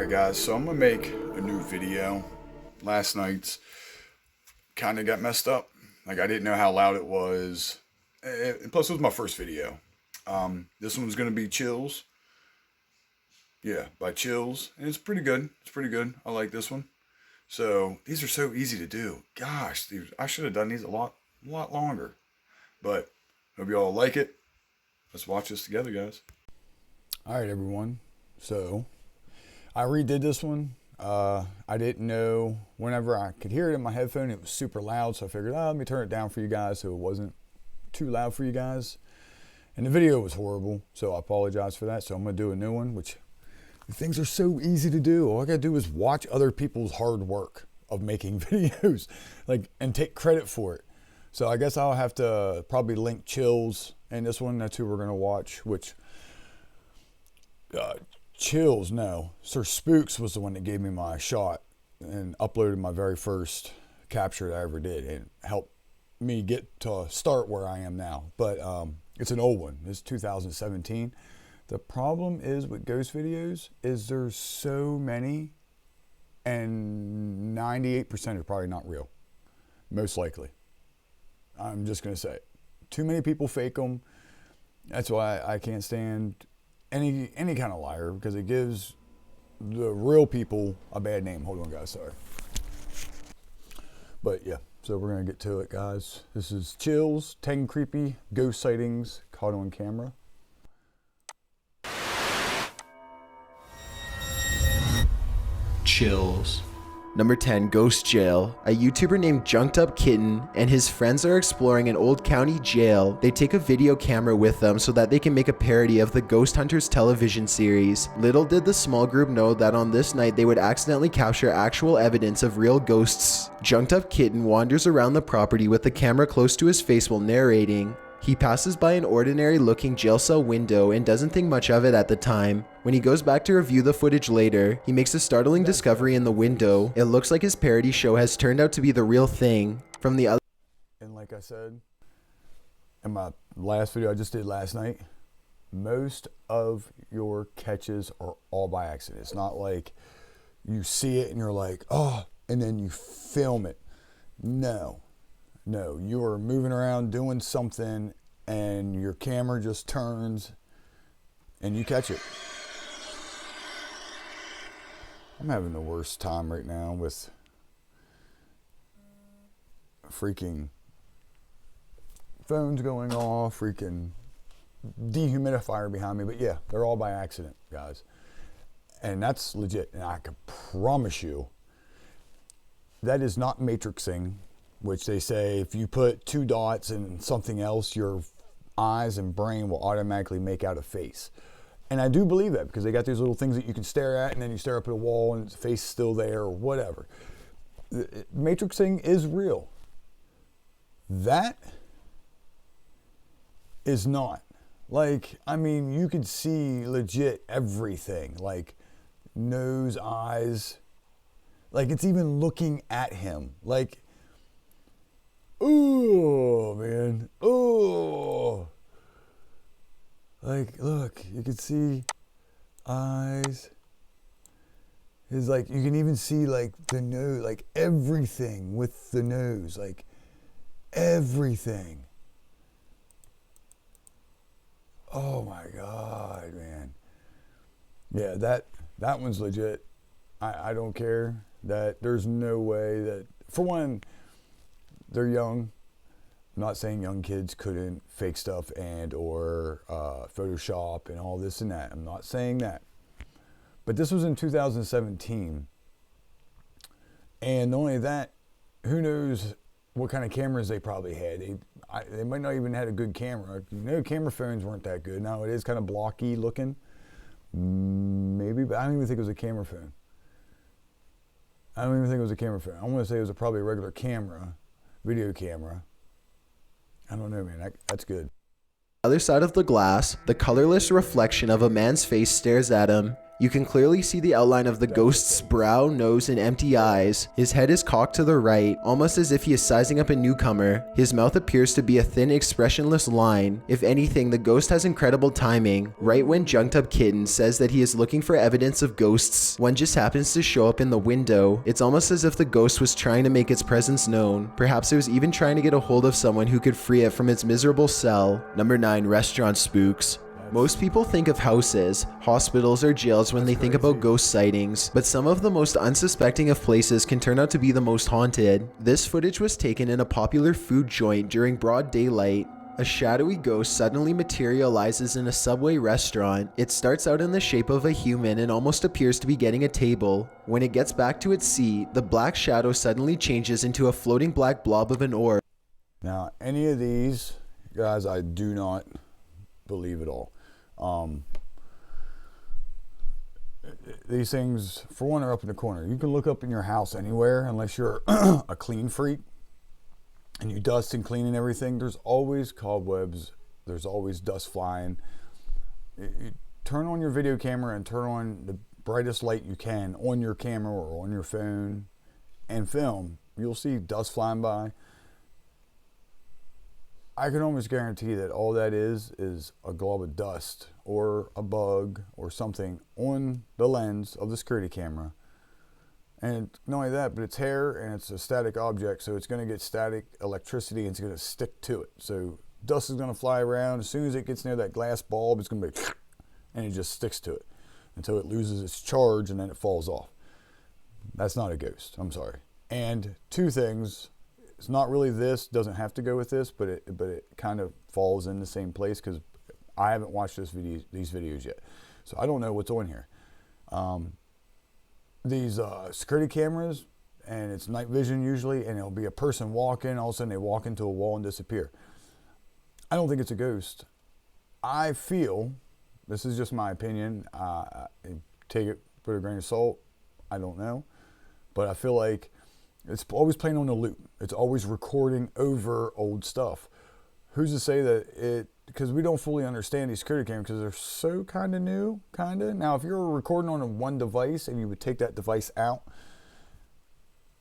Alright guys, so I'm going to make a new video. Last night's kind of got messed up. Like I didn't know how loud it was. Plus it was my first video. This one's going to be Chills. Yeah, by Chills. And it's pretty good. It's pretty good. I like this one. So these are so easy to do. Gosh, I should have done these a lot longer. But hope you all like it. Let's watch this together, guys. Alright everyone. So I redid this one. I didn't know whenever I could hear it in my headphone, it was super loud. So I figured, let me turn it down for you guys so it wasn't too loud for you guys. And the video was horrible, so I apologize for that. So I'm going to do a new one, which things are so easy to do. All I got to do is watch other people's hard work of making videos, and take credit for it. So I guess I'll have to probably link Chills and this one. That's who we're going to watch, which Chills, no. Sir Spooks was the one that gave me my shot and uploaded my very first capture that I ever did and helped me get to start where I am now. But it's an old one. It's 2017. The problem is with ghost videos is there's so many and 98% are probably not real. Most likely. I'm just going to say it. Too many people fake them. That's why I can't stand any kind of liar, because it gives the real people a bad name. Hold on guys, sorry. But yeah, so we're gonna get to it, guys. This is Chills, 10 creepy ghost sightings caught on camera. Chills. Number 10, Ghost Jail. A YouTuber named Junked Up Kitten and his friends are exploring an old county jail. They take a video camera with them so that they can make a parody of the Ghost Hunters television series. Little did the small group know that on this night they would accidentally capture actual evidence of real ghosts. Junked Up Kitten wanders around the property with the camera close to his face while narrating. He passes by an ordinary looking jail cell window and doesn't think much of it at the time. When he goes back to review the footage later, he makes a startling discovery in the window. It looks like his parody show has turned out to be the real thing. From the other And like I said in my last video I just did last night, most of your catches are all by accident. It's not like you see it and you're like, oh, and then you film it. No, you are moving around doing something and your camera just turns and you catch it. I'm having the worst time right now with freaking phones going off, freaking dehumidifier behind me. But yeah, they're all by accident, guys. And that's legit. And I can promise you that is not matrixing, which they say if you put two dots in something else, your eyes and brain will automatically make out a face. And I do believe that, because they got these little things that you can stare at and then you stare up at a wall and the face is still there or whatever. Matrixing is real. That is not. You could see legit everything, like nose, eyes, it's even looking at him. Oh man, oh. Look, you can see eyes. You can even see the nose, everything with the nose, everything. Oh my God, man. Yeah, that one's legit. I don't care that there's no way that, for one, they're young. I'm not saying young kids couldn't fake stuff and or Photoshop and all this and that. I'm not saying that. But this was in 2017. And not only that, who knows what kind of cameras they probably had. They might not even had a good camera. Camera phones weren't that good. Now it is kind of blocky looking. Maybe, but I don't even think it was a camera phone. I want to say it was probably a regular camera, video camera. I don't know, man. That's good. other side of the glass, the colorless reflection of a man's face stares at him. You can clearly see the outline of the ghost's brow, nose, and empty eyes. His head is cocked to the right, almost as if he is sizing up a newcomer. His mouth appears to be a thin, expressionless line. If anything, the ghost has incredible timing. Right when Junked Up Kitten says that he is looking for evidence of ghosts, one just happens to show up in the window. It's almost as if the ghost was trying to make its presence known. Perhaps it was even trying to get a hold of someone who could free it from its miserable cell. Number 9. Restaurant spooks. Most people think of houses, hospitals, or jails when they think about ghost sightings, but some of the most unsuspecting of places can turn out to be the most haunted. This footage was taken in a popular food joint during broad daylight. A shadowy ghost suddenly materializes in a Subway restaurant. It starts out in the shape of a human and almost appears to be getting a table. When it gets back to its seat, the black shadow suddenly changes into a floating black blob of an orb. Now, any of these guys, I do not believe at all. These things, for one, are up in the corner. You can look up in your house anywhere, unless you're a clean freak and you dust and clean and everything. There's always cobwebs, there's always dust flying. You turn on your video camera and turn on the brightest light you can on your camera or on your phone and film. You'll see dust flying by. I can almost guarantee that all that is a glob of dust or a bug or something on the lens of the security camera. And not only that, but it's hair and it's a static object, so it's going to get static electricity and it's going to stick to it. So dust is going to fly around. As soon as it gets near that glass bulb, it's going to be, and it just sticks to it until it loses its charge and then it falls off. That's not a ghost. I'm sorry. And two things. It's not really this, doesn't have to go with this, but it kind of falls in the same place because I haven't watched these videos yet. So I don't know what's on here. These security cameras, and it's night vision usually, and it'll be a person walking, all of a sudden they walk into a wall and disappear. I don't think it's a ghost. I feel, this is just my opinion, take it with a grain of salt, I don't know, but I feel like it's always playing on a loop. It's always recording over old stuff. Who's to say that it, because we don't fully understand these security cameras because they're so kind of new, kind of. Now, if you're recording on one device and you would take that device out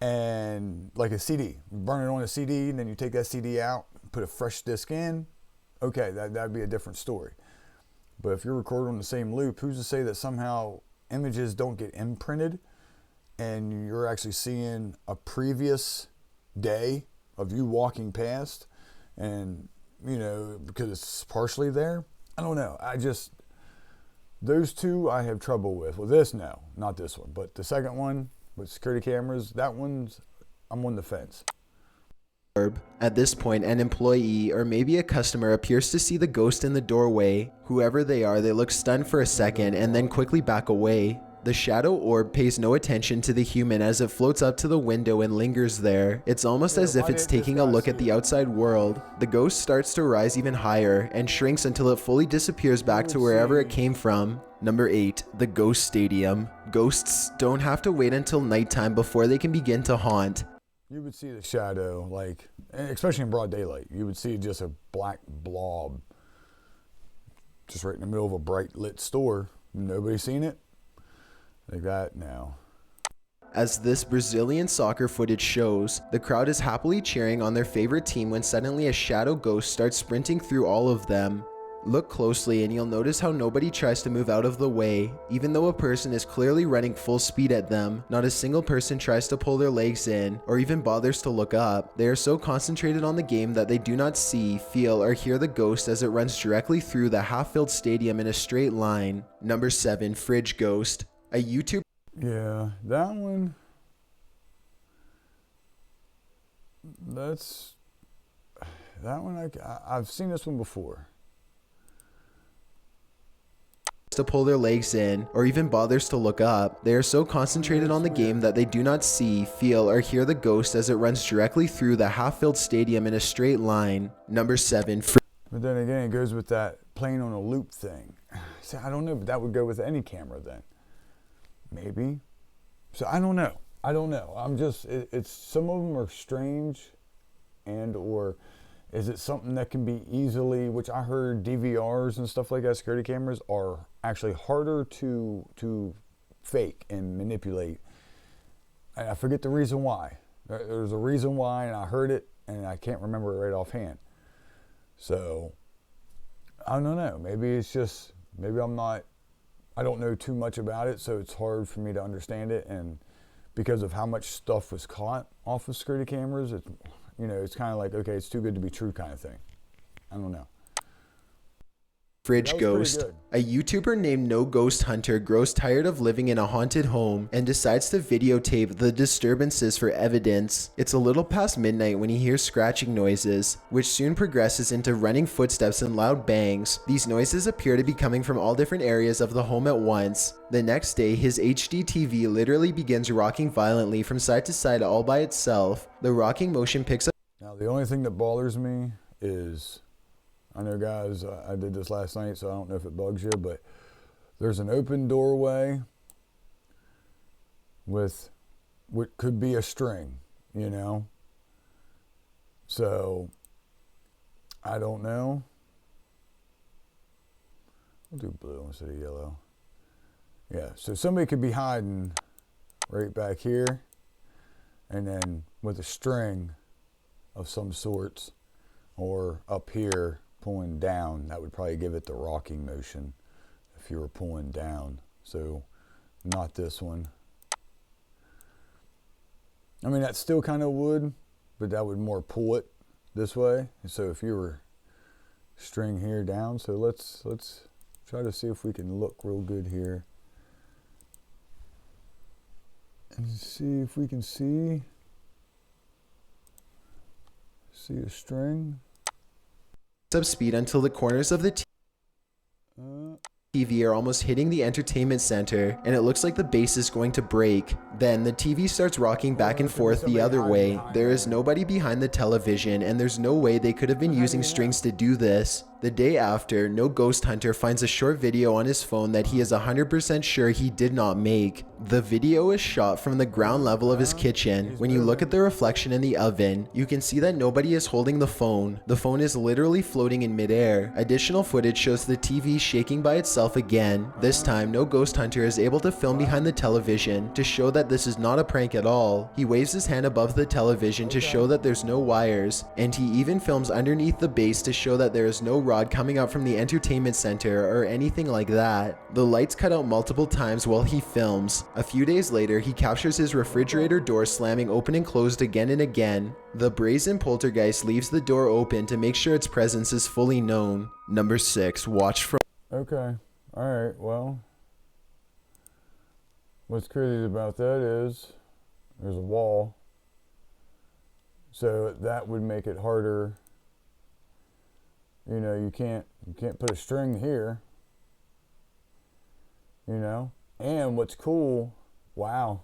and like a CD, burn it on a CD, and then you take that CD out, put a fresh disc in, okay, that'd be a different story. But if you're recording on the same loop, who's to say that somehow images don't get imprinted and you're actually seeing a previous day of you walking past, and you know, because it's partially there. I don't know. Those two I have trouble with. Well, this, no, not this one, but the second one with security cameras, that one's, I'm on the fence. At this point, an employee or maybe a customer appears to see the ghost in the doorway. Whoever they are, they look stunned for a second and then quickly back away. The shadow orb pays no attention to the human as it floats up to the window and lingers there. It's almost as if it's taking a look at the outside world. The ghost starts to rise even higher and shrinks until it fully disappears back to wherever it came from. Number 8. The Ghost Stadium. Ghosts don't have to wait until nighttime before they can begin to haunt. You would see the shadow, like, especially in broad daylight, you would see just a black blob just right in the middle of a bright lit store. Nobody seen it? Like that? No. As this Brazilian soccer footage shows, the crowd is happily cheering on their favorite team when suddenly a shadow ghost starts sprinting through all of them. Look closely and you'll notice how nobody tries to move out of the way. Even though a person is clearly running full speed at them, not a single person tries to pull their legs in or even bothers to look up. They are so concentrated on the game that they do not see, feel, or hear the ghost as it runs directly through the half-filled stadium in a straight line. Number 7. Fridge Ghost. A YouTube... Yeah, that one... I've seen this one before. To pull their legs in or even bothers to look up. They are so concentrated on the game that they do not see, feel, or hear the ghost as it runs directly through the half-filled stadium in a straight line. Number 7. But then again, it goes with that playing on a loop thing. See, I don't know, but that would go with any camera then. Maybe. So I don't know. I'm just, it's some of them are strange and or Is it something that can be easily, which I heard DVRs and stuff like that, security cameras, are actually harder to fake and manipulate. And I forget the reason why. There's a reason why, and I heard it, and I can't remember it right offhand. So, I don't know. Maybe it's just, maybe I don't know too much about it, so it's hard for me to understand it. And because of how much stuff was caught off of security cameras, it's kind of like, okay, it's too good to be true kind of thing. I don't know. Fridge ghost. A YouTuber named No Ghost Hunter grows tired of living in a haunted home and decides to videotape the disturbances for evidence. It's a little past midnight when he hears scratching noises, which soon progresses into running footsteps and loud bangs. These noises appear to be coming from all different areas of the home at once. The next day, his HD TV literally begins rocking violently from side to side all by itself. The rocking motion picks up. Now, the only thing that bothers me is, I know, guys, I did this last night, so I don't know if it bugs you, but there's an open doorway with what could be a string, So, I don't know. We'll do blue instead of yellow. Yeah, so somebody could be hiding right back here, and then with a string of some sorts, or up here pulling down. That would probably give it the rocking motion if you were pulling down. So not this one. I mean, that still kind of would, but that would more pull it this way. And so if you were string here down, so let's try to see if we can look real good here and see if we can see a string. Up speed until the corners of the TV are almost hitting the entertainment center, and it looks like the base is going to break. Then the TV starts rocking back and forth the other way. There is nobody behind the television, and there's no way they could have been using strings to do this. The day after, No Ghost Hunter finds a short video on his phone that he is 100% sure he did not make. The video is shot from the ground level of his kitchen. When you look at the reflection in the oven, you can see that nobody is holding the phone. The phone is literally floating in midair. Additional footage shows the TV shaking by itself again. This time, No Ghost Hunter is able to film behind the television to show that this is not a prank at all. He waves his hand above the television to show that there's no wires, and he even films underneath the base to show that there is no rod coming out from the entertainment center or anything like that. The lights cut out multiple times while he films. A few days later, he captures his refrigerator door slamming open and closed again and again. The brazen poltergeist leaves the door open to make sure its presence is fully known. Number 6. Watch from... Okay. Alright, well, what's crazy about that is there's a wall, so that would make it harder. You can't put a string here, and what's cool, wow,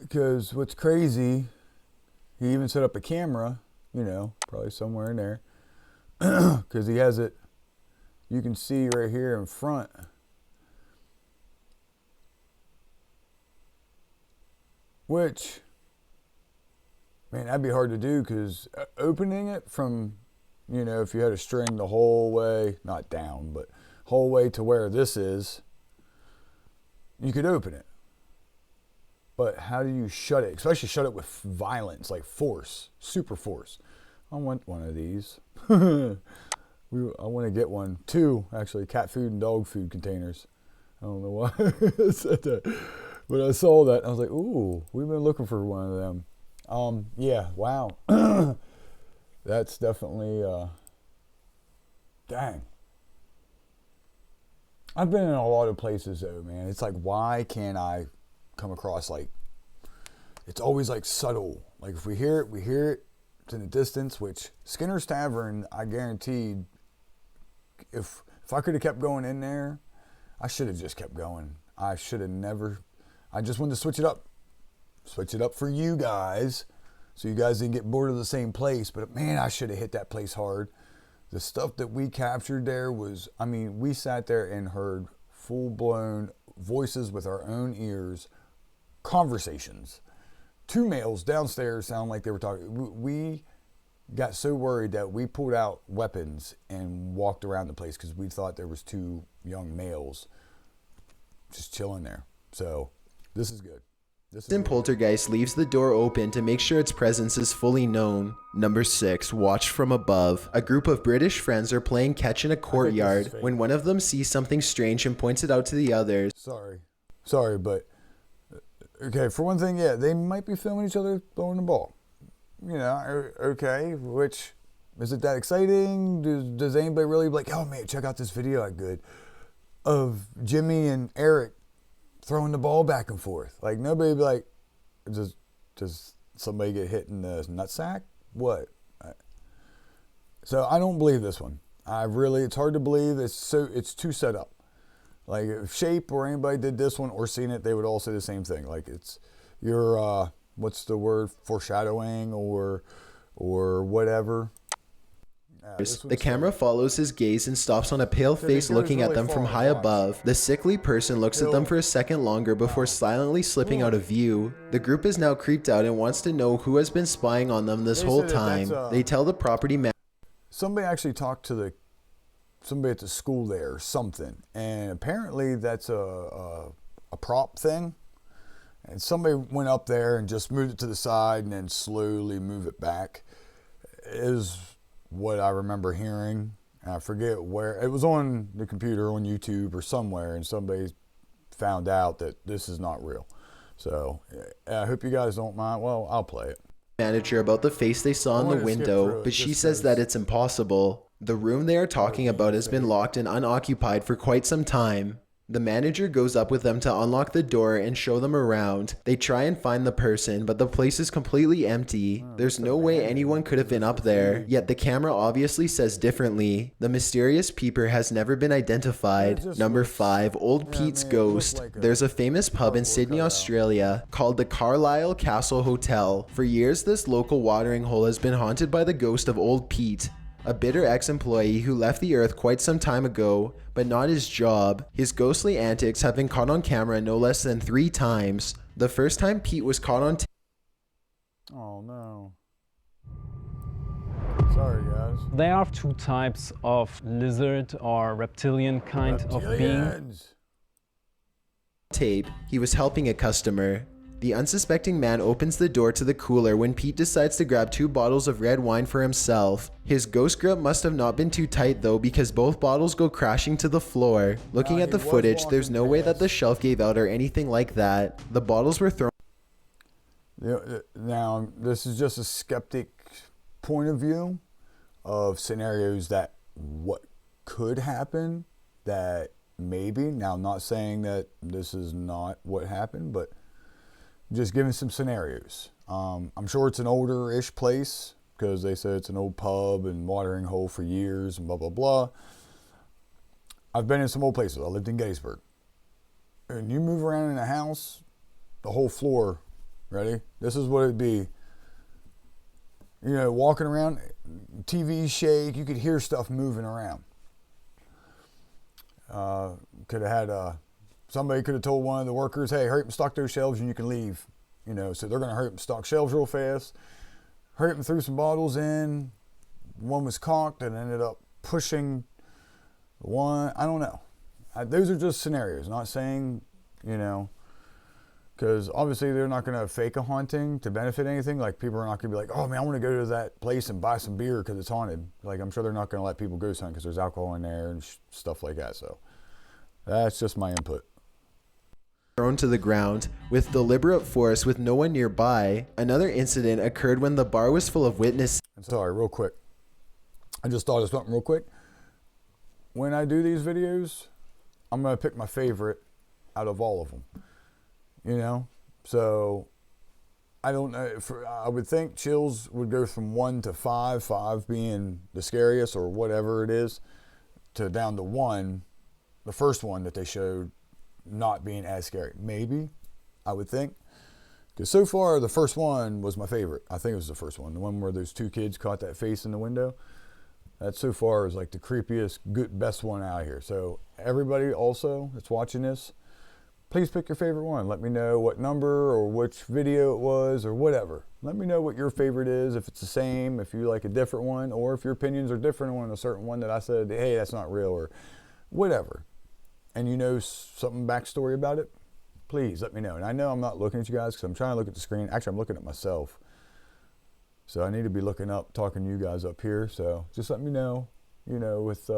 because what's crazy, he even set up a camera, probably somewhere in there, because he has it, you can see right here in front, which, man, that'd be hard to do, because opening it from, if you had a string the whole way, not down, but whole way to where this is, you could open it. But how do you shut it? Especially shut it with violence, like force, super force. I want one of these. I want to get one. 2, actually, cat food and dog food containers. I don't know why I said that. But I saw that, I was like, ooh, we've been looking for one of them. Yeah, wow. That's definitely, dang. I've been in a lot of places though, man. It's like, why can't I come across, like, it's always like subtle. Like if we hear it, it's in the distance, which Skinner's Tavern, I guaranteed, if I could have kept going in there, I should have just kept going. I should have never, I just wanted to switch it up. Switch it up for you guys, so you guys didn't get bored of the same place. But man, I should have hit that place hard. The stuff that we captured there was, I mean, we sat there and heard full-blown voices with our own ears, conversations. two males downstairs sound like they were talking. We got so worried that we pulled out weapons and walked around the place because we thought there was two young males just chilling there. So this is good. Poltergeist leaves the door open to make sure its presence is fully known. Number 6, watched from above. A group of British friends are playing catch in a courtyard when one of them sees something strange and points it out to the others. Sorry, but okay, for one thing, yeah, they might be filming each other throwing the ball. You know, okay, which, is it that exciting? Does anybody really be like, oh man, check out this video I did of Jimmy and Eric throwing the ball back and forth? Like, nobody be like, does somebody get hit in the nutsack? What? So I don't believe this one. It's hard to believe. It's too set up. Like, if Shape or anybody did this one or seen it, they would all say the same thing. Like, it's your what's the word, foreshadowing or whatever. The camera follows his gaze and stops on a pale face looking at them from high above. The sickly person looks at them for a second longer before silently slipping out of view. The group is now creeped out and wants to know who has been spying on them this whole time. They tell the property manager. Somebody actually talked to somebody at the school there or something, and apparently that's a prop thing. And somebody went up there and just moved it to the side and then slowly move it back. Is what I remember hearing. I forget where. It was on the computer, on YouTube or somewhere, and somebody found out that this is not real. So I hope you guys don't mind. Well, I'll play it. Manager about the face they saw in the window, but she says that it's impossible. The room they are talking about has been locked and unoccupied for quite some time. The manager goes up with them to unlock the door and show them around. They try and find the person, but the place is completely empty. There's no way anyone could have been up there, yet the camera obviously says differently. The mysterious peeper has never been identified. Number 5, Old Pete's Ghost. There's a famous pub in Sydney, Australia called the Carlisle Castle Hotel. For years, this local watering hole has been haunted by the ghost of Old Pete, a bitter ex-employee who left the earth quite some time ago, but not his job. His ghostly antics have been caught on camera no less than 3 times. The first time Pete was caught on oh no. Sorry guys. There are 2 types of lizard or reptilian kind of being. tape, he was helping a customer. The unsuspecting man opens the door to the cooler when Pete decides to grab 2 bottles of red wine for himself. His ghost grip must have not been too tight though, because both bottles go crashing to the floor. Looking at the footage, there's no way that the shelf gave out or anything like that. The bottles were thrown. Now, this is just a skeptic point of view of scenarios that what could happen, that maybe. Now, I'm not saying that this is not what happened, but just giving some scenarios. I'm sure it's an older-ish place because they said it's an old pub and watering hole for years and blah, blah, blah. I've been in some old places. I lived in Gettysburg. And you move around in a house, the whole floor, ready? This is what it'd be. You know, walking around, TV shake, you could hear stuff moving around. Could have had somebody could have told one of the workers, hey, hurry up and stock those shelves and you can leave. You know, so they're going to hurry up and stock shelves real fast. Hurry up and threw some bottles in. One was cocked and ended up pushing one. I don't know. Those are just scenarios. Not saying, you know, because obviously they're not going to fake a haunting to benefit anything. Like, people are not going to be like, oh man, I want to go to that place and buy some beer because it's haunted. Like, I'm sure they're not going to let people go hunting because there's alcohol in there and stuff like that. So that's just my input. Thrown to the ground with deliberate force with no one nearby. Another incident occurred when the bar was full of witnesses. Sorry, real quick. I just thought of something real quick. When I do these videos, I'm going to pick my favorite out of all of them. You know? So, I don't know. I would think chills would go from 1 to 5, 5 being the scariest or whatever it is, to down to 1, the first one that they showed, not being as scary. Maybe, I would think. Because so far, the first one was my favorite. I think it was the first one. The one where those 2 kids caught that face in the window. That so far is like the creepiest, best one out here. So everybody also that's watching this, Please pick your favorite one. Let me know what number or which video it was or whatever. Let me know what your favorite is, if it's the same, if you like a different one, or if your opinions are different on a certain one that I said, hey, that's not real, or whatever. And you know something backstory about it, please let me know. And I know I'm not looking at you guys because I'm trying to look at the screen. Actually, I'm looking at myself. So I need to be looking up, talking to you guys up here. So just let me know, with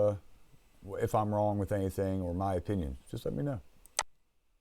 if I'm wrong with anything or my opinion. Just let me know.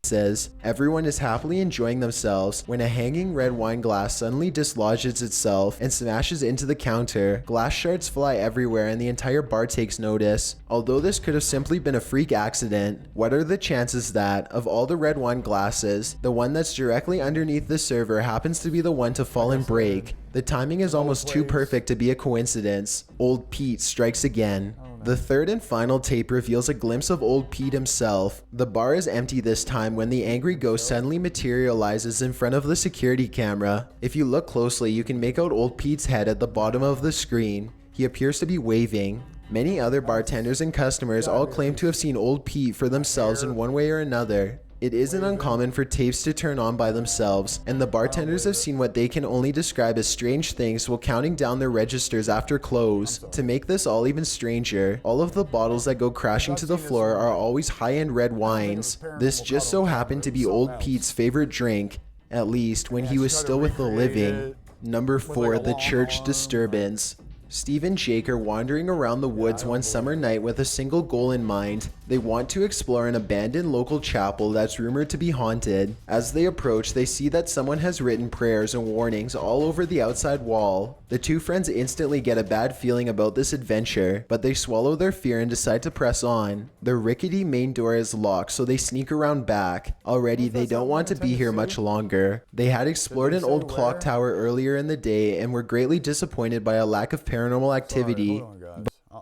Says everyone is happily enjoying themselves when a hanging red wine glass suddenly dislodges itself and smashes into the counter. Glass shards fly everywhere and the entire bar takes notice. Although this could have simply been a freak accident, what are the chances that, of all the red wine glasses, the one that's directly underneath the server happens to be the one to fall and break? The timing is almost too perfect to be a coincidence. Old Pete strikes again. The third and final tape reveals a glimpse of old Pete himself. The bar is empty this time when the angry ghost suddenly materializes in front of the security camera. If you look closely, you can make out old Pete's head at the bottom of the screen. He appears to be waving. Many other bartenders and customers all claim to have seen old Pete for themselves in one way or another. It isn't uncommon for tapes to turn on by themselves, and the bartenders have seen what they can only describe as strange things while counting down their registers after close. To make this all even stranger, all of the bottles that go crashing to the floor are always high-end red wines. This just so happened to be old Pete's favorite drink, at least when he was still with the living. Number 4, the church disturbance. Steve and Jake are wandering around the woods one summer night with a single goal in mind. They want to explore an abandoned local chapel that's rumored to be haunted. As they approach, they see that someone has written prayers and warnings all over the outside wall. The two friends instantly get a bad feeling about this adventure, but they swallow their fear and decide to press on. The rickety main door is locked, so they sneak around back. Already, they don't want to be here much longer. They had explored an old clock tower earlier in the day and were greatly disappointed by a lack of paranormal activity.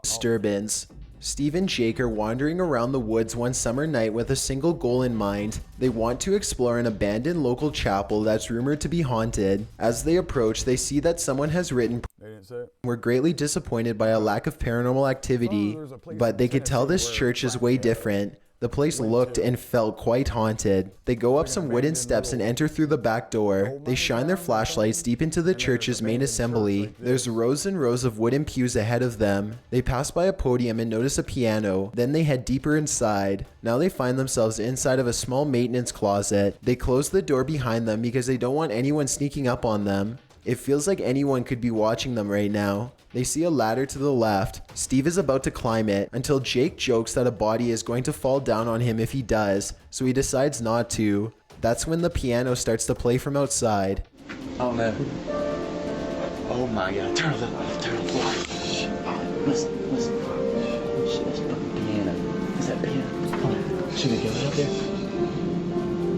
Disturbance. Steve and Jake are wandering around the woods one summer night with a single goal in mind. They want to explore an abandoned local chapel that's rumored to be haunted. As they approach, they see that someone has written were greatly disappointed by a lack of paranormal activity, but they could tell this church is way different. The place looked and felt quite haunted. They go up some wooden steps and enter through the back door. They shine their flashlights deep into the church's main assembly. There's rows and rows of wooden pews ahead of them. They pass by a podium and notice a piano. Then they head deeper inside. Now they find themselves inside of a small maintenance closet. They close the door behind them because they don't want anyone sneaking up on them. It feels like anyone could be watching them right now. They see a ladder to the left. Steve is about to climb it until Jake jokes that a body is going to fall down on him if he does, so he decides not to. That's when the piano starts to play from outside. Oh no. Oh my god. Turn the light. Turn the light. Listen. Shit, that's fucking piano. Is that piano? Come on. Should we go out there?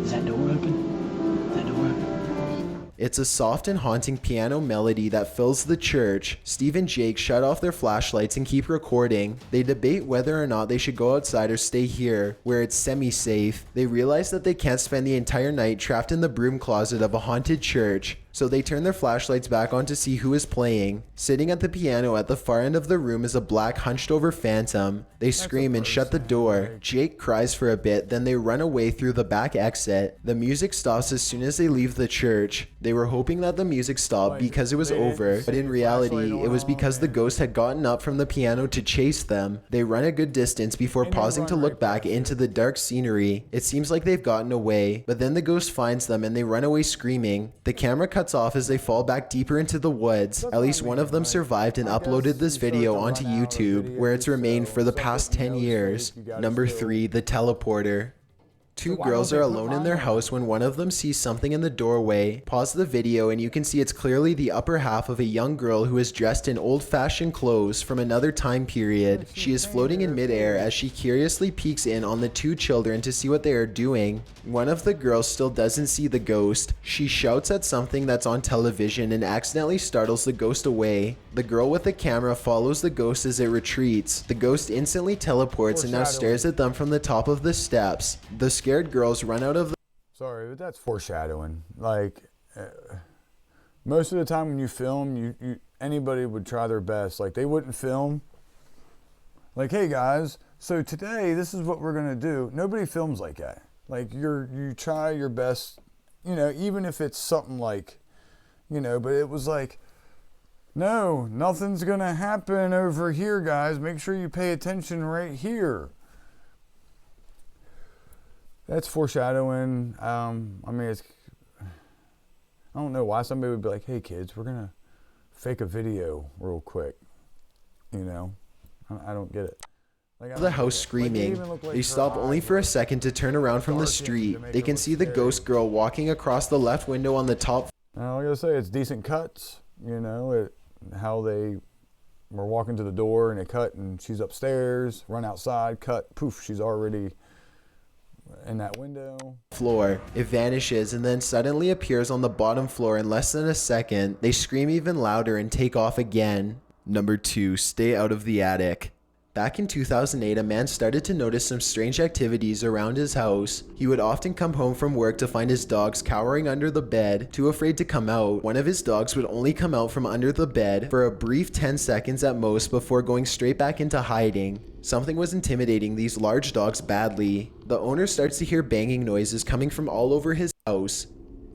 Is that door open? Is that door open? It's a soft and haunting piano melody that fills the church. Steve and Jake shut off their flashlights and keep recording. They debate whether or not they should go outside or stay here, where it's semi-safe. They realize that they can't spend the entire night trapped in the broom closet of a haunted church. So they turn their flashlights back on to see who is playing. Sitting at the piano at the far end of the room is a black hunched over phantom. They scream and shut the door. Jake cries for a bit, then they run away through the back exit. The music stops as soon as they leave the church. They were hoping that the music stopped because it was over, but in reality, it was because the ghost had gotten up from the piano to chase them. They run a good distance before pausing to look back into the dark scenery. It seems like they've gotten away, but then the ghost finds them and they run away screaming. The camera cuts off as they fall back deeper into the woods. At least one of them survived and uploaded this video onto YouTube, where it's remained for the past 10 years. Number 3, the teleporter. Two girls are alone in their house when one of them sees something in the doorway. Pause the video and you can see it's clearly the upper half of a young girl who is dressed in old-fashioned clothes from another time period. She is floating in midair as she curiously peeks in on the two children to see what they are doing. One of the girls still doesn't see the ghost. She shouts at something that's on television and accidentally startles the ghost away. The girl with the camera follows the ghost as it retreats. The ghost instantly teleports and now stares at them from the top of the steps. The scared girls run out of the— Sorry, but that's foreshadowing. Like, most of the time when you film, anybody would try their best. Like, they wouldn't film. Like, hey guys, so today this is what we're gonna do. Nobody films like that. Like you try your best, you know, even if it's something like, you know, but it was like, no, nothing's gonna happen over here, guys. Make sure you pay attention right here. That's foreshadowing. I mean, it's, I don't know why somebody would be like, hey kids, we're gonna fake a video real quick. You know, I don't get it. Like, The house screaming. They stop only for a second to turn around from the street. They can see the ghost girl walking across the left window on the top. Now, I gotta say, it's decent cuts. You know, how they were walking to the door and they cut and she's upstairs, run outside, cut, poof, she's already in that window. Floor. It vanishes and then suddenly appears on the bottom floor in less than a second. They scream even louder and take off again. Number 2, stay out of the attic. Back in 2008, a man started to notice some strange activities around his house. He would often come home from work to find his dogs cowering under the bed, too afraid to come out. One of his dogs would only come out from under the bed for a brief 10 seconds at most before going straight back into hiding. Something was intimidating these large dogs badly. The owner starts to hear banging noises coming from all over his house.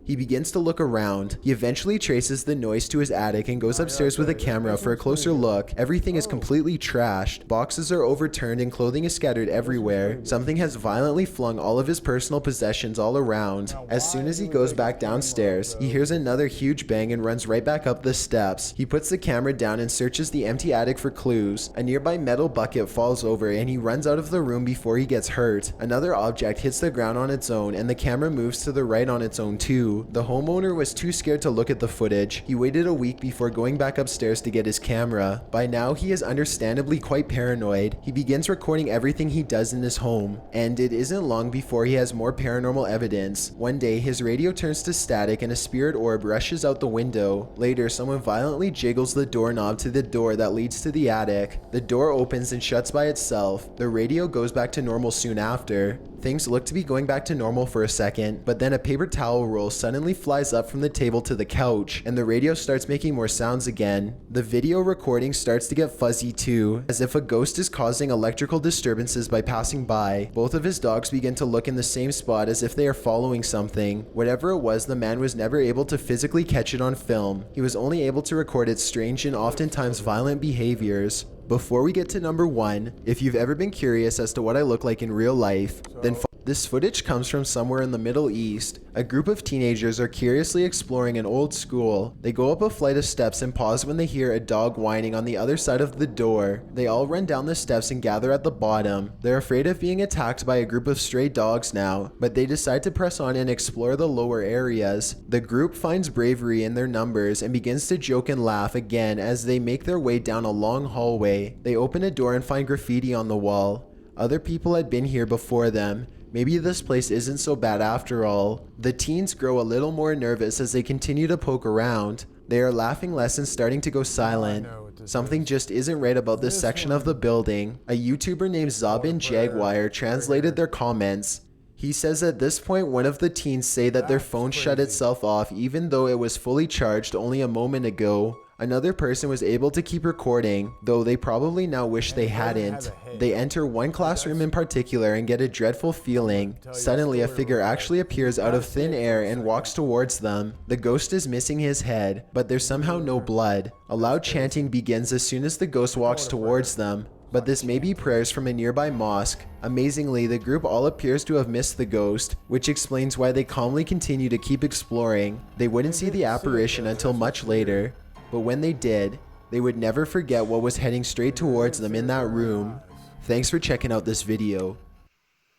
He begins to look around. He eventually traces the noise to his attic and goes upstairs with a camera for a closer look. Everything is completely trashed. Boxes are overturned and clothing is scattered everywhere. Something has violently flung all of his personal possessions all around. As soon as he goes back downstairs, he hears another huge bang and runs right back up the steps. He puts the camera down and searches the empty attic for clues. A nearby metal bucket falls over and he runs out of the room before he gets hurt. Another object hits the ground on its own and the camera moves to the right on its own too. The homeowner was too scared to look at the footage. He waited a week before going back upstairs to get his camera. By now, he is understandably quite paranoid. He begins recording everything he does in his home, and it isn't long before he has more paranormal evidence. One day, his radio turns to static and a spirit orb rushes out the window. Later, someone violently jiggles the doorknob to the door that leads to the attic. The door opens and shuts by itself. The radio goes back to normal soon after. Things look to be going back to normal for a second, but then a paper towel roll suddenly flies up from the table to the couch, and the radio starts making more sounds again. The video recording starts to get fuzzy too, as if a ghost is causing electrical disturbances by passing by. Both of his dogs begin to look in the same spot as if they are following something. Whatever it was, the man was never able to physically catch it on film. He was only able to record its strange and oftentimes violent behaviors. Before we get to number 1, if you've ever been curious as to what I look like in real life, then this footage comes from somewhere in the Middle East. A group of teenagers are curiously exploring an old school. They go up a flight of steps and pause when they hear a dog whining on the other side of the door. They all run down the steps and gather at the bottom. They're afraid of being attacked by a group of stray dogs now, but they decide to press on and explore the lower areas. The group finds bravery in their numbers and begins to joke and laugh again as they make their way down a long hallway. They open a door and find graffiti on the wall. Other people had been here before them. Maybe this place isn't so bad after all. The teens grow a little more nervous as they continue to poke around. They are laughing less and starting to go silent. Something just isn't right about this section of the building. A YouTuber named Zabin Jaguar translated their comments. He says at this point one of the teens say that their phone shut itself off even though it was fully charged only a moment ago. Another person was able to keep recording, though they probably now wish they hadn't. They enter one classroom in particular and get a dreadful feeling. Suddenly, a figure actually appears out of thin air and walks towards them. The ghost is missing his head, but there's somehow no blood. A loud chanting begins as soon as the ghost walks towards them, but this may be prayers from a nearby mosque. Amazingly, the group all appears to have missed the ghost, which explains why they calmly continue to keep exploring. They wouldn't see the apparition until much later. But when they did, they would never forget what was heading straight towards them in that room. Thanks for checking out this video.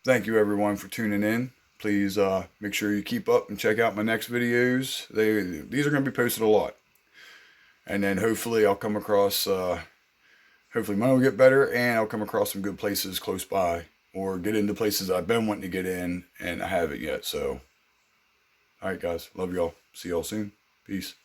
Thank you everyone for tuning in. Please make sure you keep up and check out my next videos. These are going to be posted a lot. And then hopefully I'll come across, hopefully mine will get better and I'll come across some good places close by. Or get into places I've been wanting to get in and I haven't yet. So, alright guys, love y'all. See y'all soon. Peace.